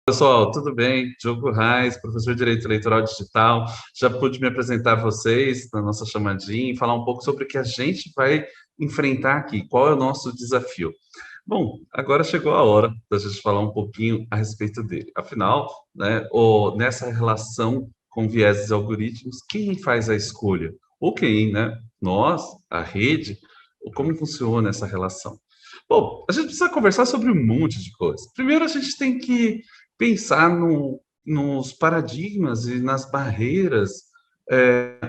Pessoal, tudo bem? Diogo Reis, professor de Direito Eleitoral Digital. Já pude me apresentar a vocês na nossa chamadinha e falar um pouco sobre o que a gente vai enfrentar aqui, qual é o nosso desafio. Bom, agora chegou a hora da gente falar um pouquinho a respeito dele. Afinal, né, nessa relação com vieses e algoritmos, quem faz a escolha? Ou quem, né? Nós, a rede, ou como funciona essa relação? Bom, a gente precisa conversar sobre um monte de coisas. Primeiro, a gente tem que pensar nos paradigmas e nas barreiras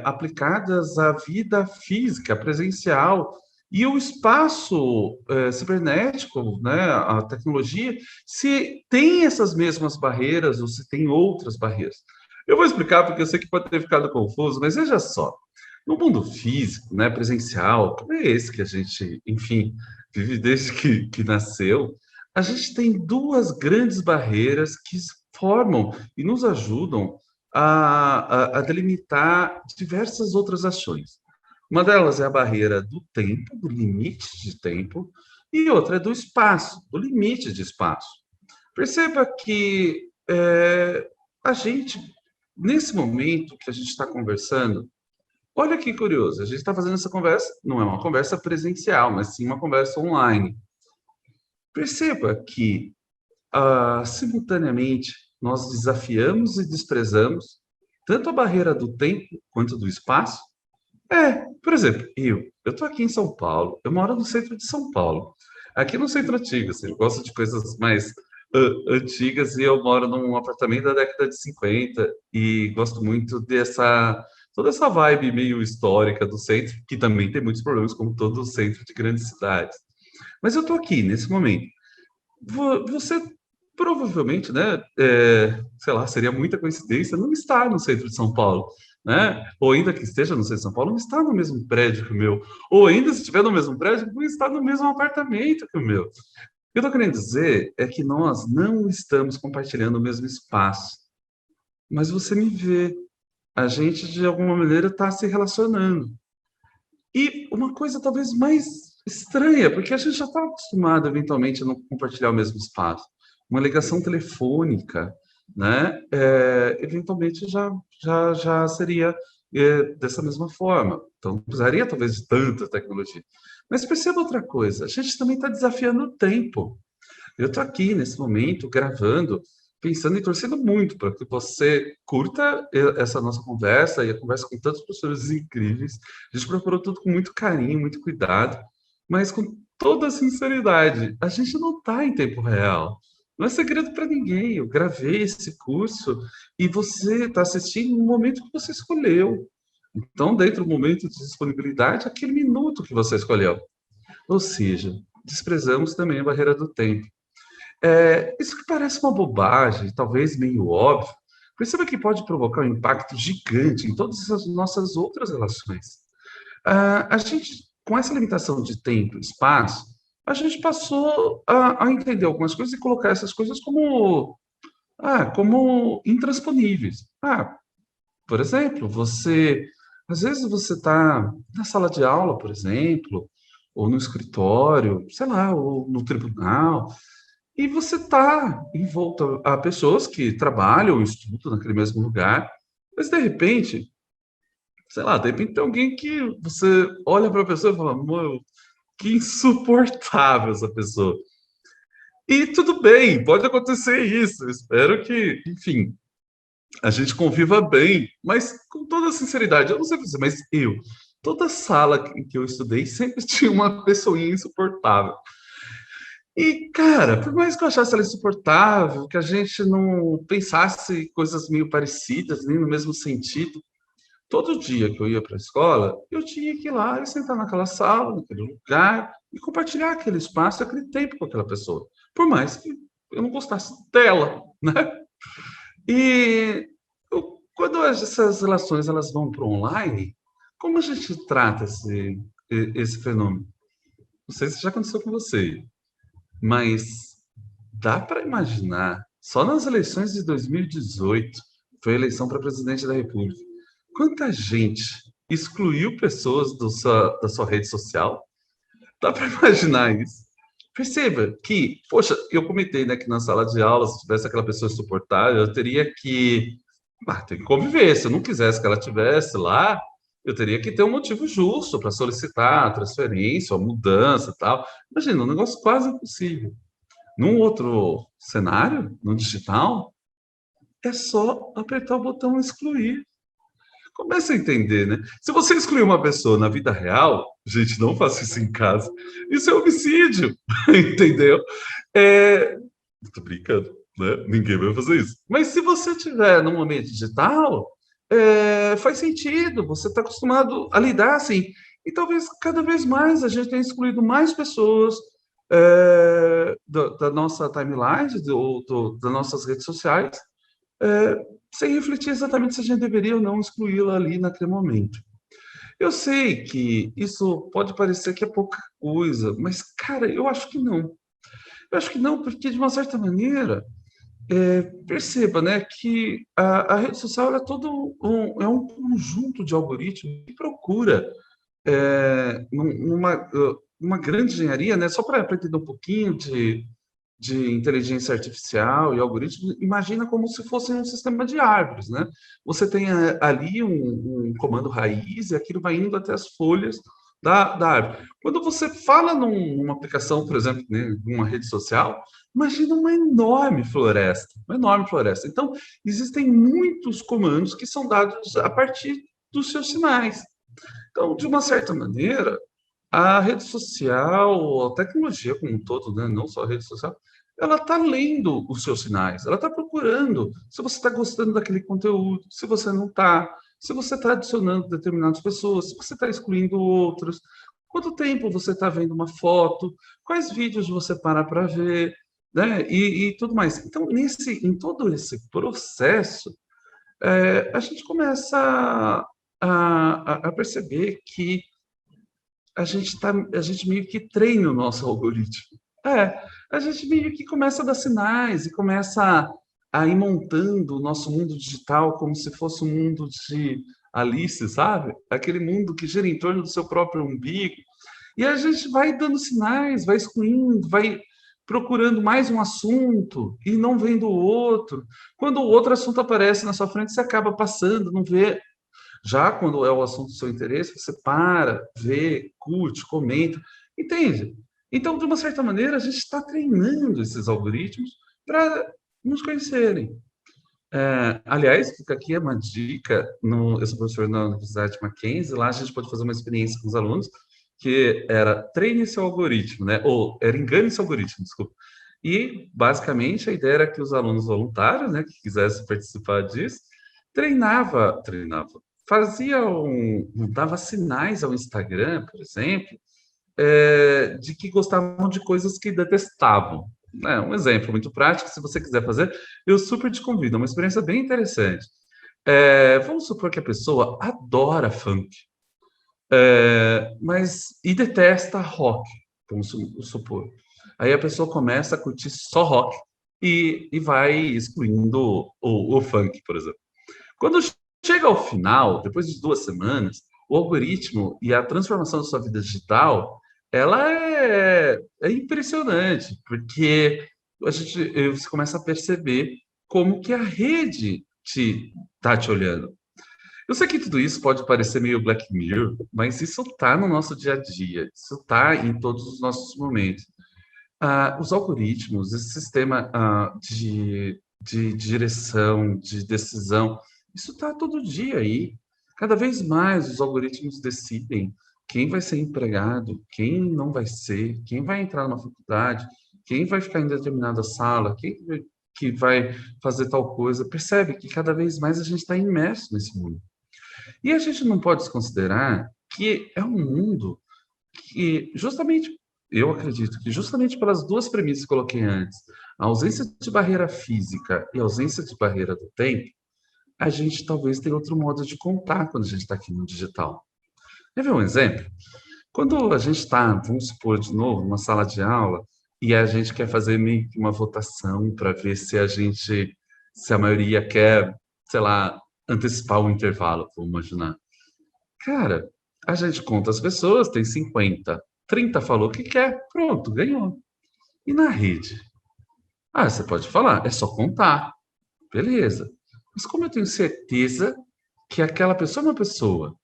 aplicadas à vida física, presencial, e o espaço cibernético, né, a tecnologia, se tem essas mesmas barreiras ou se tem outras barreiras. Eu vou explicar porque eu sei que pode ter ficado confuso, mas veja só. No mundo físico, né, presencial, como é esse que a gente, enfim, vive desde que nasceu, a gente tem duas grandes barreiras que formam e nos ajudam a delimitar diversas outras ações. Uma delas é a barreira do tempo, do limite de tempo, e outra é do espaço, do limite de espaço. Perceba que a gente, nesse momento que a gente está conversando, olha que curioso, a gente está fazendo essa conversa, não é uma conversa presencial, mas sim uma conversa online. Perceba que, simultaneamente, nós desafiamos e desprezamos tanto a barreira do tempo quanto do espaço. Por exemplo, eu estou aqui em São Paulo, eu moro no centro de São Paulo. Aqui no centro antigo, assim, eu gosto de coisas mais antigas e eu moro num apartamento da década de 50 e gosto muito toda essa vibe meio histórica do centro, que também tem muitos problemas, como todo o centro de grandes cidades. Mas eu estou aqui, nesse momento. Você provavelmente, né, sei lá, seria muita coincidência não estar no centro de São Paulo, né? Ou ainda que esteja no centro de São Paulo, não está no mesmo prédio que o meu. Ou ainda, se estiver no mesmo prédio, não está no mesmo apartamento que o meu. O que eu estou querendo dizer é que nós não estamos compartilhando o mesmo espaço. Mas você me vê, a gente de alguma maneira está se relacionando. E uma coisa talvez mais estranha, porque a gente já está acostumado eventualmente a não compartilhar o mesmo espaço. Uma ligação telefônica, né? Eventualmente já seria dessa mesma forma. Então, não precisaria talvez de tanta tecnologia. Mas perceba outra coisa, a gente também está desafiando o tempo. Eu estou aqui nesse momento gravando, pensando e torcendo muito para que você curta essa nossa conversa e a conversa com tantos professores incríveis. A gente procurou tudo com muito carinho, muito cuidado, mas com toda a sinceridade. A gente não está em tempo real. Não é segredo para ninguém. Eu gravei esse curso e você está assistindo no momento que você escolheu. Então, dentro do momento de disponibilidade, aquele minuto que você escolheu. Ou seja, desprezamos também a barreira do tempo. Isso que parece uma bobagem, talvez meio óbvio, perceba que pode provocar um impacto gigante em todas as nossas outras relações. A gente, com essa limitação de tempo e espaço, a gente passou a entender algumas coisas e colocar essas coisas como intransponíveis. Por exemplo, às vezes você está na sala de aula, por exemplo, ou no escritório, sei lá, ou no tribunal, e você está envolto a pessoas que trabalham ou estudam naquele mesmo lugar, mas de repente, sei lá, de repente tem alguém que você olha para a pessoa e fala, mano, que insuportável essa pessoa. E tudo bem, pode acontecer isso. Eu espero que, enfim, a gente conviva bem, mas com toda sinceridade, eu não sei você, mas toda sala em que eu estudei sempre tinha uma pessoinha insuportável. E, cara, por mais que eu achasse ela insuportável, que a gente não pensasse coisas meio parecidas, nem no mesmo sentido, todo dia que eu ia para a escola, eu tinha que ir lá e sentar naquela sala, naquele lugar, e compartilhar aquele espaço, aquele tempo com aquela pessoa. Por mais que eu não gostasse dela, né? E quando essas relações elas vão para o online, como a gente trata esse fenômeno? Não sei se já aconteceu com você, mas dá para imaginar, só nas eleições de 2018, foi a eleição para presidente da República, quanta gente excluiu pessoas da sua rede social? Dá para imaginar isso? Perceba que, poxa, eu comentei, né, que na sala de aula, se tivesse aquela pessoa insuportável, eu teria que, ter que conviver. Se eu não quisesse que ela tivesse lá, eu teria que ter um motivo justo para solicitar a transferência, a mudança e tal. Imagina, um negócio quase impossível. Num outro cenário, no digital, é só apertar o botão excluir. Começa a entender, né? Se você excluir uma pessoa na vida real, gente, não faça isso em casa. Isso é homicídio, entendeu? É... Tô brincando, né? Ninguém vai fazer isso. Mas se você estiver num ambiente digital, faz sentido. Você está acostumado a lidar assim. E talvez cada vez mais a gente tenha excluído mais pessoas da nossa timeline, das nossas redes sociais, sem refletir exatamente se a gente deveria ou não excluí-la ali naquele momento. Eu sei que isso pode parecer que é pouca coisa, mas, cara, eu acho que não. Eu acho que não, porque, de uma certa maneira, perceba, né, que a rede social ela é todo um conjunto de algoritmos que procura uma grande engenharia, né, só para entender um pouquinho de inteligência artificial e algoritmos, imagina como se fosse um sistema de árvores, né? Você tem ali um comando raiz e aquilo vai indo até as folhas da árvore. Quando você fala numa aplicação, por exemplo, né, numa rede social, imagina uma enorme floresta, uma enorme floresta. Então, existem muitos comandos que são dados a partir dos seus sinais. Então, de uma certa maneira, a rede social, a tecnologia como um todo, né, não só a rede social, ela está lendo os seus sinais, ela está procurando se você está gostando daquele conteúdo, se você não está, se você está adicionando determinadas pessoas, se você está excluindo outras, quanto tempo você está vendo uma foto, quais vídeos você para ver, né, e tudo mais. Então, em todo esse processo, a gente começa a perceber que a gente meio que treina o nosso algoritmo. A gente meio que começa a dar sinais e começa a ir montando o nosso mundo digital como se fosse um mundo de Alice, sabe? Aquele mundo que gira em torno do seu próprio umbigo. E a gente vai dando sinais, vai excluindo, vai procurando mais um assunto e não vendo o outro. Quando o outro assunto aparece na sua frente, você acaba passando, não vê. Já quando é o assunto do seu interesse, você para, vê, curte, comenta, entende? Então, de uma certa maneira, a gente está treinando esses algoritmos para nos conhecerem. Aliás, fica aqui uma dica, eu sou professor na Universidade Mackenzie, lá a gente pode fazer uma experiência com os alunos, que era treine seu algoritmo, né? Ou era engane seu algoritmo, desculpa. E, basicamente, a ideia era que os alunos voluntários, né, que quisessem participar disso, treinava, dava sinais ao Instagram, por exemplo, de que gostavam de coisas que detestavam. Um exemplo muito prático, se você quiser fazer, eu super te convido, é uma experiência bem interessante. Vamos supor que a pessoa adora funk, mas e detesta rock, vamos supor. Aí a pessoa começa a curtir só rock e vai excluindo o funk, por exemplo. Quando chega ao final, depois de 2 semanas, o algoritmo e a transformação da sua vida digital, ela é impressionante, porque você começa a perceber como que a rede está te olhando. Eu sei que tudo isso pode parecer meio Black Mirror, mas isso está no nosso dia a dia, isso está em todos os nossos momentos. Os algoritmos, esse sistema de direção, de decisão, isso está todo dia aí. Cada vez mais os algoritmos decidem quem vai ser empregado, quem não vai ser, quem vai entrar numa faculdade, quem vai ficar em determinada sala, que vai fazer tal coisa. Percebe que cada vez mais a gente está imerso nesse mundo. E a gente não pode desconsiderar que é um mundo que, justamente, eu acredito que justamente pelas duas premissas que coloquei antes, a ausência de barreira física e a ausência de barreira do tempo, a gente talvez tenha outro modo de contar quando a gente está aqui no digital. Quer ver um exemplo? Quando a gente está, vamos supor de novo, numa sala de aula, e a gente quer fazer meio que uma votação para ver se a maioria quer, sei lá, antecipar o intervalo, vamos imaginar. Cara, a gente conta as pessoas, tem 50, 30 falou que quer, pronto, ganhou. E na rede? Ah, você pode falar, é só contar. Beleza. Mas como eu tenho certeza que aquela pessoa é uma pessoa?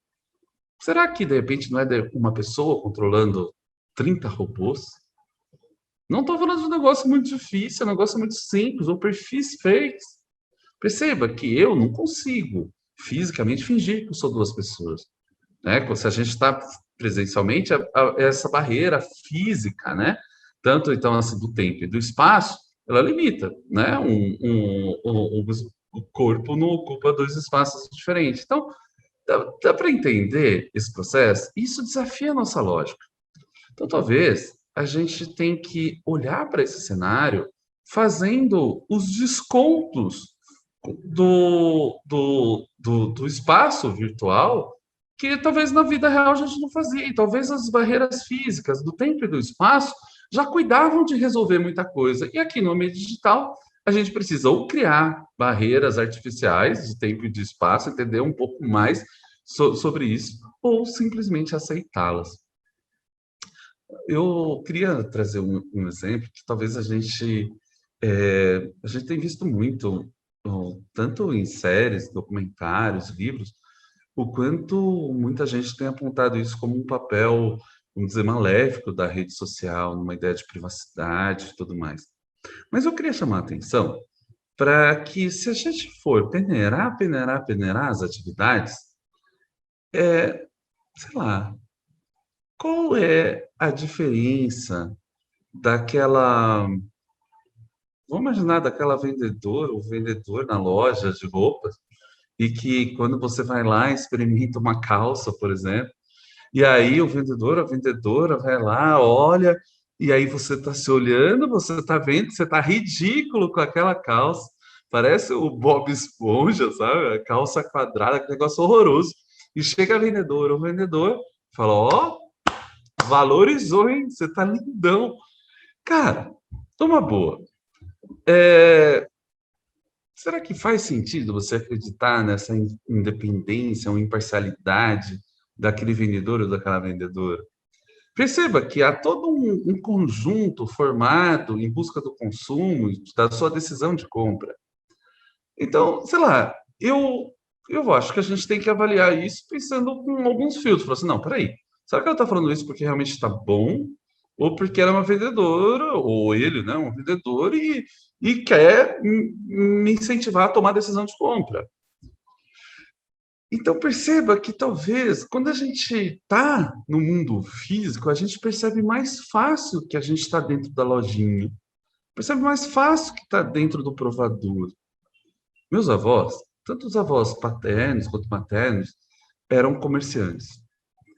Será que de repente não é uma pessoa controlando 30 robôs? Não estou falando de um negócio muito difícil, é um negócio muito simples, ou perfis fakes. Perceba que eu não consigo fisicamente fingir que eu sou duas pessoas, né? Se a gente está presencialmente, essa barreira física, né? Tanto então assim do tempo e do espaço, ela limita, né? O corpo não ocupa dois espaços diferentes. Então, dá para entender esse processo? Isso desafia a nossa lógica. Então, talvez a gente tenha que olhar para esse cenário fazendo os descontos do espaço virtual que talvez na vida real a gente não fazia. E talvez as barreiras físicas do tempo e do espaço já cuidavam de resolver muita coisa. E aqui no meio digital, a gente precisa ou criar barreiras artificiais de tempo e de espaço, entender um pouco mais sobre isso, ou simplesmente aceitá-las. Eu queria trazer um exemplo que talvez a gente tem visto muito, tanto em séries, documentários, livros, o quanto muita gente tem apontado isso como um papel, vamos dizer, maléfico da rede social, numa ideia de privacidade e tudo mais. Mas eu queria chamar a atenção para que, se a gente for peneirar as atividades, sei lá, qual é a diferença daquela. Vamos imaginar daquela vendedora ou vendedor na loja de roupas e que quando você vai lá experimenta uma calça, por exemplo, e aí o vendedor, a vendedora vai lá, olha, e aí você está se olhando, você está vendo que você está ridículo com aquela calça, parece o Bob Esponja, sabe? A calça quadrada, que negócio horroroso. E chega a vendedora, o vendedor fala, ó, valorizou, hein? Você está lindão. Cara, toma boa. É, será que faz sentido você acreditar nessa independência ou imparcialidade daquele vendedor ou daquela vendedora? Perceba que há todo um conjunto formado em busca do consumo, da sua decisão de compra. Então, sei lá, eu acho que a gente tem que avaliar isso pensando com alguns filtros. Falar assim, não, peraí, será que ela está falando isso porque realmente está bom? Ou porque ela é uma vendedora, ou ele, né, um vendedor, e quer me incentivar a tomar a decisão de compra? Então, perceba que talvez, quando a gente está no mundo físico, a gente percebe mais fácil que a gente está dentro da lojinha. Percebe mais fácil que está dentro do provador. Meus avós, tanto os avós paternos quanto maternos, eram comerciantes.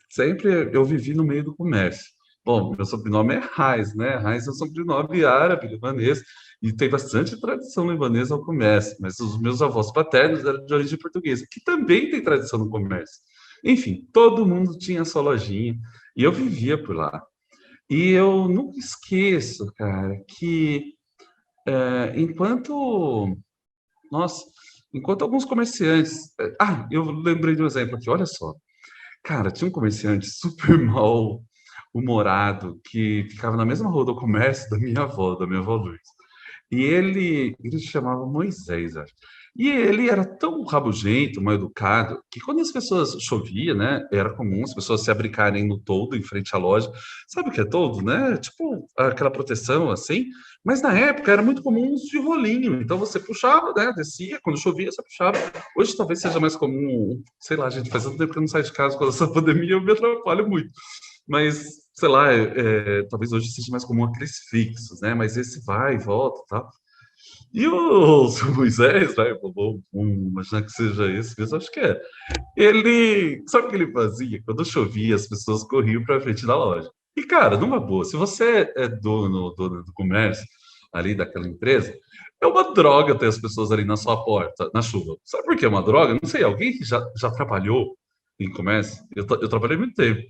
Sempre eu vivi no meio do comércio. Bom, meu sobrenome é Reis, né? Reis é um sobrenome árabe, libanês, e tem bastante tradição libanesa no comércio, mas os meus avós paternos eram de origem portuguesa, que também tem tradição no comércio. Enfim, todo mundo tinha sua lojinha, e eu vivia por lá. E eu nunca esqueço, cara, que enquanto nossa, enquanto alguns comerciantes. Eu lembrei de um exemplo aqui, olha só. Cara, tinha um comerciante super mal humorado que ficava na mesma rua do comércio da minha avó Lourdes. E ele se chamava Moisés, acho. E ele era tão rabugento, mal educado, que quando as pessoas chovia, né, era comum as pessoas se abricarem no toldo em frente à loja. Sabe o que é toldo, né? Tipo aquela proteção assim. Mas na época era muito comum os de rolinho. Então você puxava, né, descia, quando chovia você puxava. Hoje talvez seja mais comum, sei lá, gente, faz tanto tempo que eu não saio de casa com essa pandemia, eu me atrapalho muito. Mas, sei lá, talvez hoje seja mais comum aqueles fixos, né? Mas esse vai e volta, tá? E o seu Moisés, vai, vamos imaginar que seja esse mesmo, acho que é. Ele, sabe o que ele fazia? Quando chovia, as pessoas corriam para frente da loja. E, cara, numa boa, se você é dono do comércio ali daquela empresa, é uma droga ter as pessoas ali na sua porta, na chuva. Sabe por que é uma droga? Não sei, alguém que já trabalhou em comércio? Eu trabalhei muito tempo.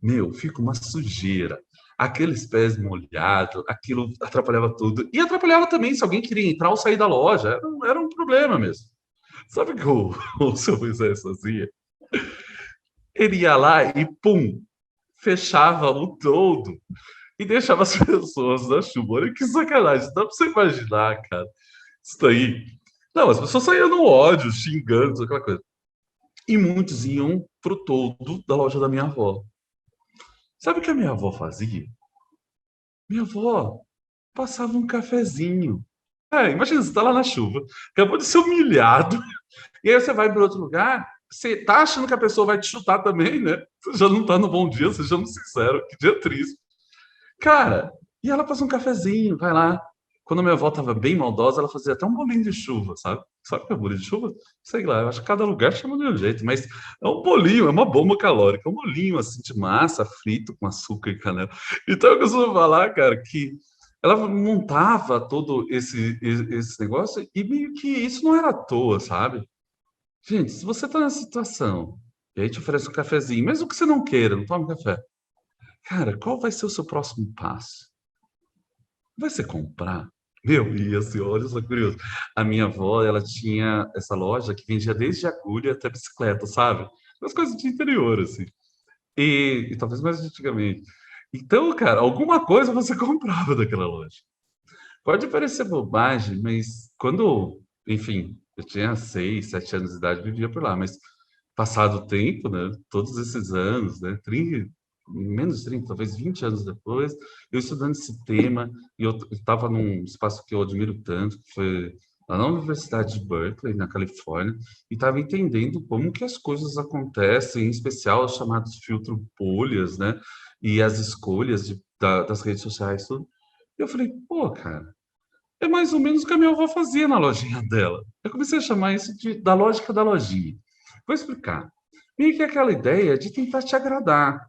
Meu, fica uma sujeira. Aqueles pés molhados, aquilo atrapalhava tudo. E atrapalhava também se alguém queria entrar ou sair da loja. Era um problema mesmo. Sabe o que o seu Moisés fazia? Ele ia lá e, pum, fechava o toldo. e deixava as pessoas na chuva. Olha que sacanagem, dá pra você imaginar, cara. Isso daí. Não, as pessoas saíam no ódio, xingando, aquela coisa. E muitos iam pro todo da loja da minha avó. Sabe o que a minha avó fazia? Minha avó passava um cafezinho. É, imagina, você tá lá na chuva, acabou de ser humilhado, e aí você vai para outro lugar, você tá achando que a pessoa vai te chutar também, né? Você já não tá no bom dia, sejamos sinceros, que dia triste. Cara, e ela passa um cafezinho, vai lá. Quando a minha avó tava bem maldosa, ela fazia até um bolinho de chuva, sabe? Sabe o que é bolinho de chuva? Sei lá, eu acho que cada lugar chama de um jeito, mas é um bolinho, é uma bomba calórica, é um bolinho assim de massa frito com açúcar e canela. Então eu costumo falar, cara, que ela montava todo esse negócio e meio que isso não era à toa, sabe? Gente, se você tá nessa situação e aí te oferece um cafezinho, mesmo que você não queira, não tome café. Cara, qual vai ser o seu próximo passo? Vai ser comprar? Meu, e assim, olha só curioso. A minha avó, ela tinha essa loja que vendia desde agulha até bicicleta, sabe? As coisas de interior, assim. E talvez mais antigamente. Então, cara, alguma coisa você comprava daquela loja. Pode parecer bobagem, mas quando, enfim, eu tinha 6, 7 anos de idade, vivia por lá, mas passado o tempo, né, todos esses anos, né, 30, menos de 30, talvez 20 anos depois, eu estudando esse tema, e eu estava num espaço que eu admiro tanto, que foi lá na Universidade de Berkeley, na Califórnia, e estava entendendo como que as coisas acontecem, em especial os chamados filtro bolhas, né, e as escolhas das redes sociais, tudo. E eu falei, pô, cara, é mais ou menos o que a minha avó fazia na lojinha dela. Eu comecei a chamar isso da lógica da lojinha. Vou explicar. Meio que aquela ideia de tentar te agradar.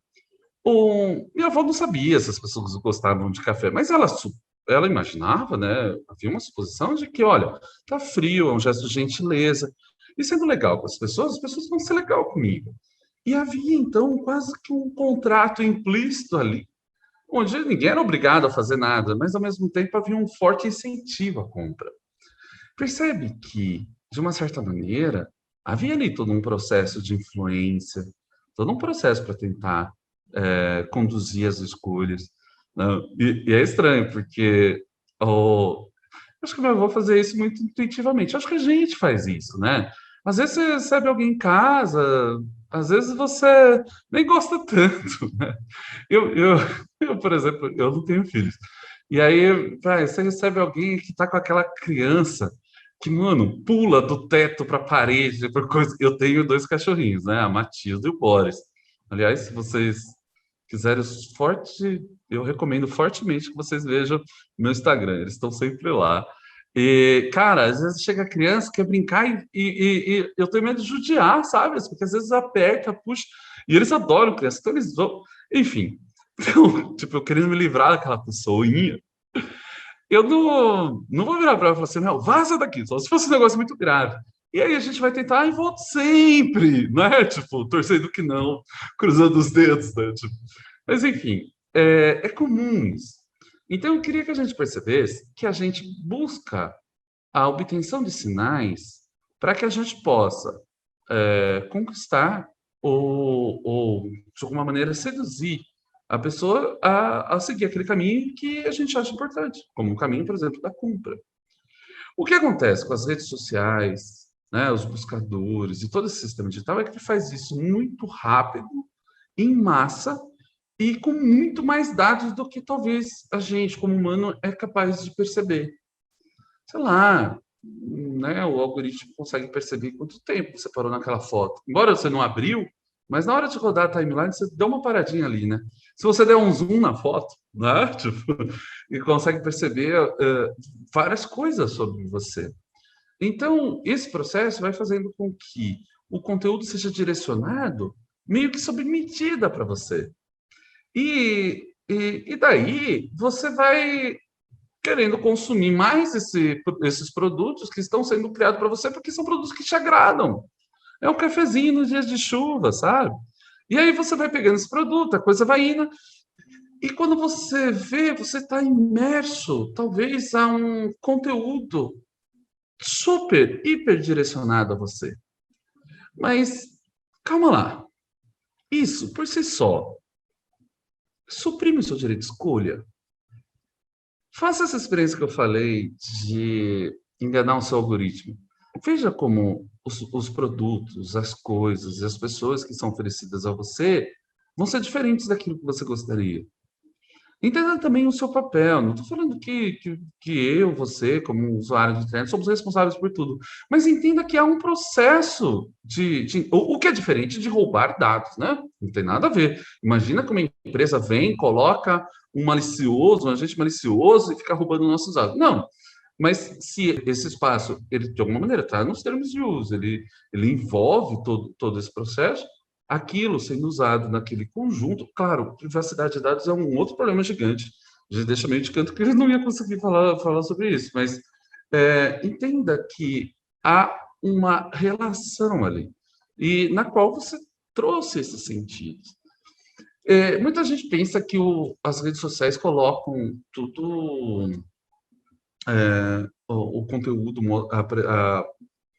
Minha avó não sabia se as pessoas gostavam de café, mas ela imaginava, né? Havia uma suposição de que, olha, tá frio, é um gesto de gentileza. E sendo legal com as pessoas vão ser legal comigo. E havia, então, quase que um contrato implícito ali onde ninguém era obrigado a fazer nada, mas ao mesmo tempo havia um forte incentivo à compra. Percebe que, de uma certa maneira, havia ali todo um processo de influência, todo um processo para tentar conduzir as escolhas. Né? E é estranho, porque acho que meu avô fazia isso muito intuitivamente. Acho que a gente faz isso, né? Às vezes você recebe alguém em casa, às vezes você nem gosta tanto, né? Eu, eu, eu, por exemplo, eu não tenho filhos. E aí, vai, você recebe alguém que tá com aquela criança que, mano, pula do teto para a parede, por coisa. Eu tenho dois cachorrinhos, né? A Matilda e o Boris. Aliás, se vocês quiserem forte, eu recomendo fortemente que vocês vejam meu Instagram. Eles estão sempre lá. E, cara, às vezes chega a criança, quer brincar e eu tenho medo de judiar, sabe? Porque às vezes aperta, puxa. E eles adoram criança, então eles vão. Enfim. Então, tipo, eu querendo me livrar daquela pessoinha, eu não vou virar para ela e falar assim, não, vaza daqui, só se fosse um negócio muito grave. E aí a gente vai tentar e volta sempre, né? Tipo, torcendo que não, cruzando os dedos, né? Tipo, mas enfim, é comum isso. Então eu queria que a gente percebesse que a gente busca a obtenção de sinais para que a gente possa conquistar ou, de alguma maneira, seduzir a pessoa a seguir aquele caminho que a gente acha importante, como o caminho, por exemplo, da compra. O que acontece com as redes sociais, né, os buscadores e todo esse sistema digital é que ele faz isso muito rápido, em massa e com muito mais dados do que talvez a gente, como humano, é capaz de perceber. Sei lá, né, o algoritmo consegue perceber quanto tempo você parou naquela foto. Embora você não abriu, mas na hora de rodar a timeline, você deu uma paradinha ali, né? Se você der um zoom na foto, né? Tipo, e consegue perceber várias coisas sobre você. Então, esse processo vai fazendo com que o conteúdo seja direcionado meio que sob medida para você. E daí você vai querendo consumir mais esses produtos que estão sendo criados para você, porque são produtos que te agradam. É um cafezinho nos dias de chuva, sabe? E aí você vai pegando esse produto, a coisa vai indo, e quando você vê, você está imerso, talvez, a um conteúdo super, hiper direcionado a você. Mas calma lá, isso por si só suprime o seu direito de escolha. Faça essa experiência que eu falei de enganar o seu algoritmo. Veja como os produtos, as coisas e as pessoas que são oferecidas a você vão ser diferentes daquilo que você gostaria. Entenda também o seu papel. Não estou falando que eu, você, como usuário de internet, somos responsáveis por tudo. Mas entenda que há um processo o que é diferente de roubar dados, né? Não tem nada a ver. Imagina que uma empresa vem, coloca um malicioso, um agente malicioso e fica roubando nossos dados. Não. Mas se esse espaço, ele de alguma maneira está nos termos de uso, ele envolve todo esse processo, aquilo sendo usado naquele conjunto, claro, privacidade de dados é um outro problema gigante. A gente deixa meio de canto que ele não ia conseguir falar sobre isso, mas entenda que há uma relação ali, e na qual você trouxe esses sentidos. Muita gente pensa que as redes sociais colocam tudo, o conteúdo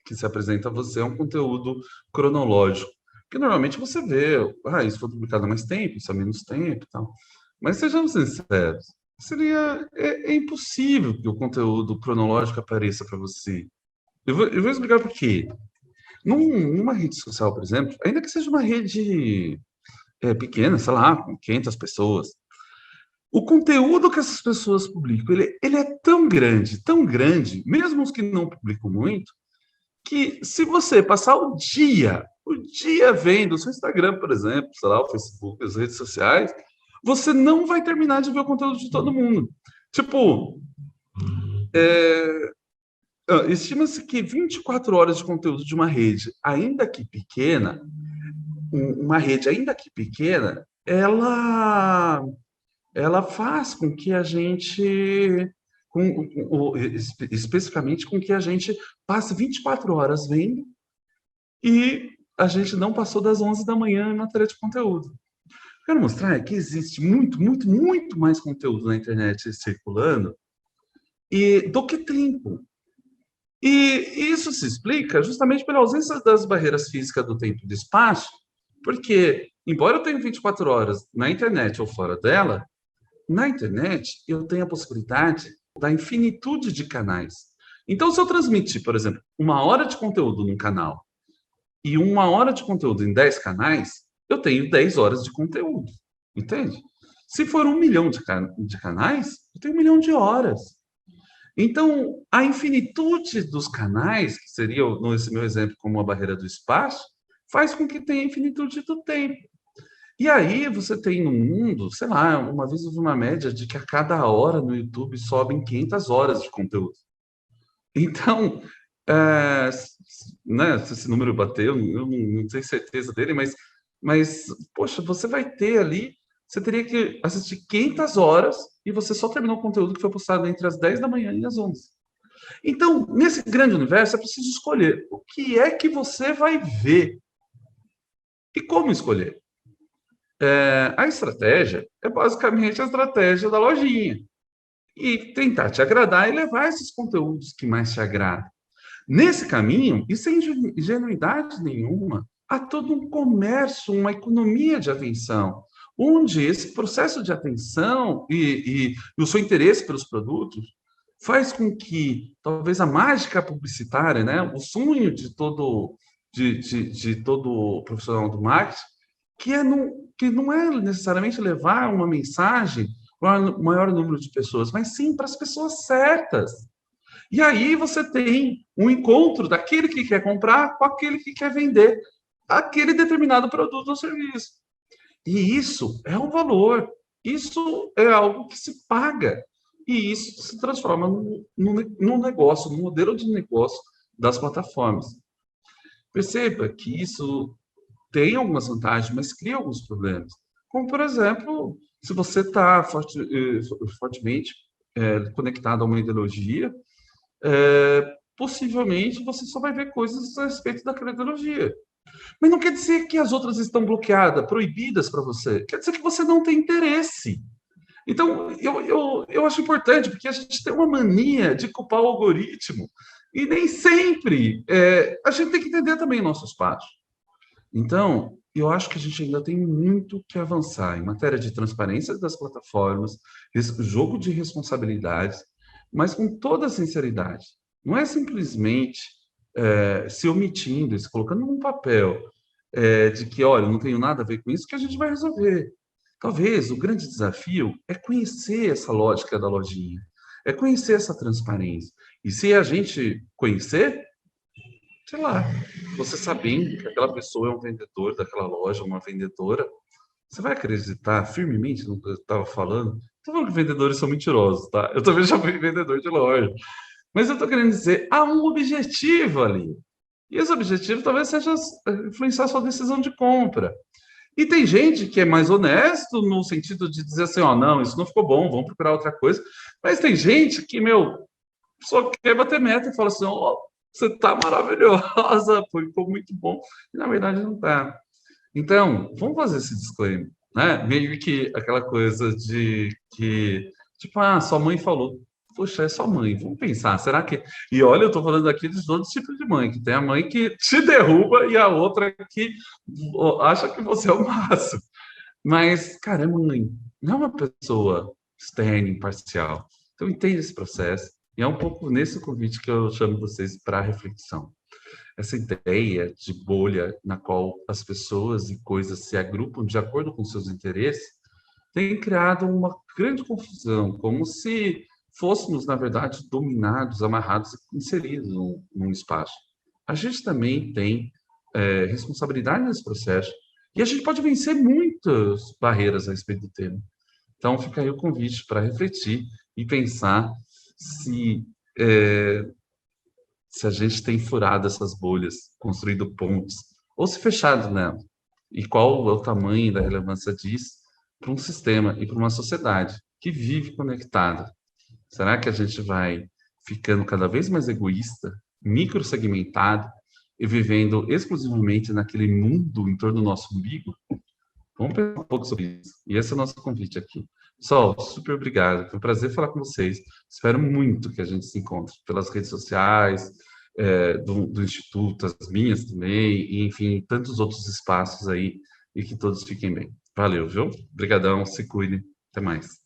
que se apresenta a você é um conteúdo cronológico. Porque normalmente você vê, isso foi publicado há mais tempo, isso há menos tempo e tal. Mas sejamos sinceros, é impossível que o conteúdo cronológico apareça para você. Eu vou explicar por quê. Numa rede social, por exemplo, ainda que seja uma rede pequena, sei lá, com 500 pessoas, o conteúdo que essas pessoas publicam, ele é tão grande, mesmo os que não publicam muito, que se você passar o dia vendo o seu Instagram, por exemplo, sei lá, o Facebook, as redes sociais, você não vai terminar de ver o conteúdo de todo mundo. Tipo, estima-se que 24 horas de conteúdo de uma rede, ainda que pequena, uma rede ainda que pequena, ela faz com que a gente, especificamente com que a gente passe 24 horas vendo e a gente não passou das 11 da manhã em matéria de conteúdo. Quero mostrar que existe muito, muito, muito mais conteúdo na internet circulando do que tempo. E isso se explica justamente pela ausência das barreiras físicas do tempo e do espaço, porque, embora eu tenha 24 horas na internet ou fora dela, na internet eu tenho a possibilidade da infinitude de canais. Então, se eu transmitir, por exemplo, 1 hora de conteúdo num canal e 1 hora de conteúdo em 10 canais, eu tenho 10 horas de conteúdo, entende? Se for 1 milhão de canais, eu tenho 1 milhão de horas. Então, a infinitude dos canais, que seria, nesse meu exemplo, como a barreira do espaço, faz com que tenha a infinitude do tempo. E aí você tem no mundo, sei lá, uma vez eu vi uma média de que a cada hora no YouTube sobem 500 horas de conteúdo. Então, né, se esse número bateu, eu não tenho certeza dele, mas, poxa, você vai ter ali, você teria que assistir 500 horas e você só terminou o conteúdo que foi postado entre as 10 da manhã e as 11. Então, nesse grande universo, é preciso escolher o que é que você vai ver e como escolher. A estratégia é basicamente a estratégia da lojinha e tentar te agradar e levar esses conteúdos que mais te agradam. Nesse caminho, e sem ingenuidade nenhuma, há todo um comércio, uma economia de atenção, onde esse processo de atenção e o seu interesse pelos produtos faz com que talvez a mágica publicitária, né, o sonho de todo profissional do marketing, que não é necessariamente levar uma mensagem para o maior número de pessoas, mas sim para as pessoas certas. E aí você tem um encontro daquele que quer comprar com aquele que quer vender aquele determinado produto ou serviço. E isso é um valor, isso é algo que se paga. E isso se transforma num negócio, num modelo de negócio das plataformas. Perceba que isso tem algumas vantagens, mas cria alguns problemas. Como, por exemplo, se você está fortemente conectado a uma ideologia, possivelmente você só vai ver coisas a respeito daquela ideologia. Mas não quer dizer que as outras estão bloqueadas, proibidas para você. Quer dizer que você não tem interesse. Então, eu acho importante, porque a gente tem uma mania de culpar o algoritmo. E nem sempre a gente tem que entender também o nosso espaço. Então, eu acho que a gente ainda tem muito que avançar em matéria de transparência das plataformas, esse jogo de responsabilidades, mas com toda a sinceridade. Não é simplesmente se omitindo, se colocando num papel de que, olha, eu não tenho nada a ver com isso, que a gente vai resolver. Talvez o grande desafio é conhecer essa lógica da lojinha, é conhecer essa transparência. E se a gente conhecer, sei lá, você sabendo que aquela pessoa é um vendedor daquela loja, uma vendedora, você vai acreditar firmemente no que eu estava falando? Estou falando que vendedores são mentirosos, tá? Eu também já fui vendedor de loja. Mas eu estou querendo dizer, há um objetivo ali. E esse objetivo talvez seja influenciar a sua decisão de compra. E tem gente que é mais honesto no sentido de dizer assim, ó, não, isso não ficou bom, vamos procurar outra coisa. Mas tem gente que, meu, só quer bater meta e fala assim, ó, você tá maravilhosa, ficou muito bom. E na verdade não tá. Então, vamos fazer esse disclaimer, né? Meio que aquela coisa de que, tipo, sua mãe falou. Poxa, é sua mãe. Vamos pensar, será que. E olha, eu tô falando aqui de todos os tipos de mãe, que tem a mãe que te derruba e a outra que acha que você é o máximo. Mas, cara, é mãe, não é uma pessoa externa, imparcial. Então, entende esse processo. E é um pouco nesse convite que eu chamo vocês para reflexão. Essa ideia de bolha na qual as pessoas e coisas se agrupam de acordo com seus interesses tem criado uma grande confusão, como se fôssemos, na verdade, dominados, amarrados e inseridos num espaço. A gente também tem responsabilidade nesse processo e a gente pode vencer muitas barreiras a respeito do tema. Então, fica aí o convite para refletir e pensar se se a gente tem furado essas bolhas, construído pontes, ou se fechado nela. E qual é o tamanho da relevância disso para um sistema e para uma sociedade que vive conectada? Será que a gente vai ficando cada vez mais egoísta, microsegmentado e vivendo exclusivamente naquele mundo em torno do nosso umbigo? Vamos pensar um pouco sobre isso. E esse é o nosso convite aqui. Pessoal, super obrigado. Foi um prazer falar com vocês. Espero muito que a gente se encontre pelas redes sociais, do Instituto, as minhas também, e, enfim, tantos outros espaços aí, e que todos fiquem bem. Valeu, viu? Obrigadão, se cuide. Até mais.